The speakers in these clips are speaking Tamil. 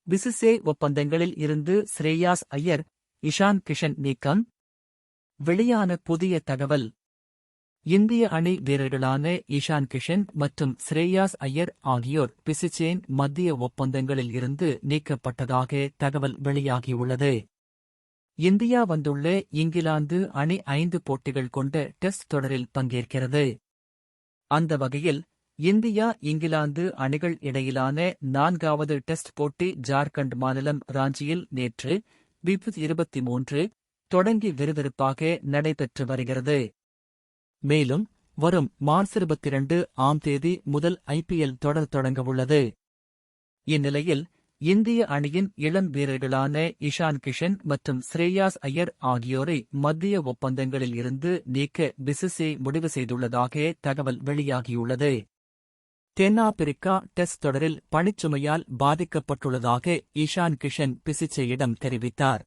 பிசிசிஐ ஒப்பந்தங்களில் இருந்து ஸ்ரேயாஸ் ஐயர், இஷான் கிஷன் நீக்கம். வெளியான புதிய தகவல். இந்திய அணி வீரர்களான இஷான் கிஷன் மற்றும் ஸ்ரேயாஸ் ஐயர் ஆகியோர் பிசிசிஐயின் மத்திய ஒப்பந்தங்களில் இருந்து நீக்கப்பட்டதாக தகவல் வெளியாகியுள்ளது. இந்தியா வந்துள்ள இங்கிலாந்து அணி 5 போட்டிகள் கொண்ட டெஸ்ட் தொடரில் பங்கேற்கிறது. அந்த வகையில் இந்தியா இங்கிலாந்து அணிகள் இடையிலான 4வது டெஸ்ட் போட்டி ஜார்க்கண்ட் மாநிலம் ராஞ்சியில் நேற்று Feb 23 தொடங்கி விறுவிறுப்பாக நடைபெற்று வருகிறது. மேலும் வரும் மார்ச் 22ஆம் தேதி முதல் IPL தொடர் தொடங்கவுள்ளது. இந்நிலையில் இந்திய அணியின் இளம் வீரர்களான இஷான் கிஷன் மற்றும் ஸ்ரேயாஸ் ஐயர் ஆகியோரை மத்திய ஒப்பந்தங்களில் இருந்து நீக்க பிசிசிஐ முடிவு செய்துள்ளதாக தகவல் வெளியாகியுள்ளது. தென்னாப்பிரிக்கா டெஸ்ட் தொடரில் பணிச்சுமையால் பாதிக்கப்பட்டுள்ளதாக இஷான் கிஷன் பிசிசிஐயிடம் தெரிவித்தார்.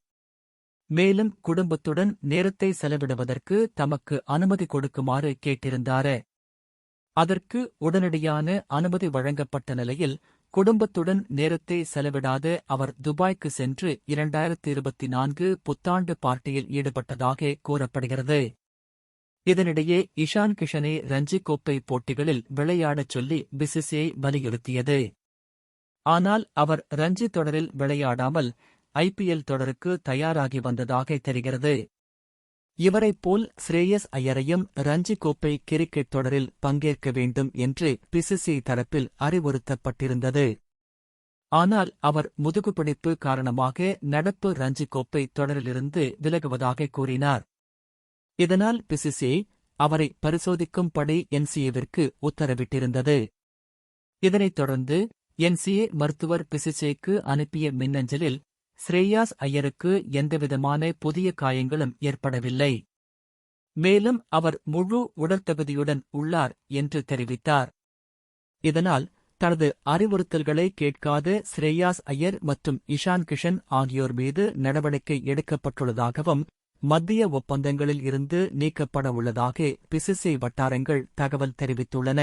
மேலும் குடும்பத்துடன் நேரத்தை செலவிடுவதற்கு தமக்கு அனுமதி கொடுக்குமாறு கேட்டிருந்தார். அதற்கு உடனடியான அனுமதி வழங்கப்பட்ட நிலையில் குடும்பத்துடன் நேரத்தை செலவிடாத அவர் துபாய்க்கு சென்று 2024 புத்தாண்டு பார்ட்டியில் ஈடுபட்டதாக கூறப்படுகிறது. இதனிடையே இஷான் கிஷனை ரஞ்சி கோப்பை போட்டிகளில் விளையாடச் சொல்லி பிசிசிஐ வலியுறுத்தியது. ஆனால் அவர் ரஞ்சி தொடரில் விளையாடாமல் IPL தொடருக்கு தயாராகி வந்ததாக தெரிகிறது. இவரைப் போல் ஸ்ரேயஸ் ஐயரையும் ரஞ்சி கோப்பை கிரிக்கெட் தொடரில் பங்கேற்க வேண்டும் என்று பிசிசிஐ தரப்பில் அறிவுறுத்தப்பட்டிருந்தது. ஆனால் அவர் முதுகுப்பிடிப்பு காரணமாக நடப்பு ரஞ்சி கோப்பை தொடரிலிருந்து விலகுவதாக கூறினார். இதனால் பிசிசிஐ அவரை பரிசோதிக்கும்படி NCAவிற்கு உத்தரவிட்டிருந்தது. இதனைத் தொடர்ந்து NCA மருத்துவர் பிசிசிஐக்கு அனுப்பிய மின்னஞ்சலில் ஸ்ரேயாஸ் ஐயருக்கு எந்தவிதமான புதிய காயங்களும் ஏற்படவில்லை. மேலும் அவர் முழு உடற்தகுதியுடன் உள்ளார் என்று தெரிவித்தார். இதனால் தனது அறிவுறுத்தல்களை கேட்காத ஸ்ரேயாஸ் ஐயர் மற்றும் இஷான் கிஷன் ஆகியோர் மீது நடவடிக்கை எடுக்கப்பட்டுள்ளதாகவும் மத்திய ஒப்பந்தங்களில் இருந்து நீக்கப்பட உள்ளதாக பிசிசிஐ வட்டாரங்கள் தகவல் தெரிவித்துள்ளன.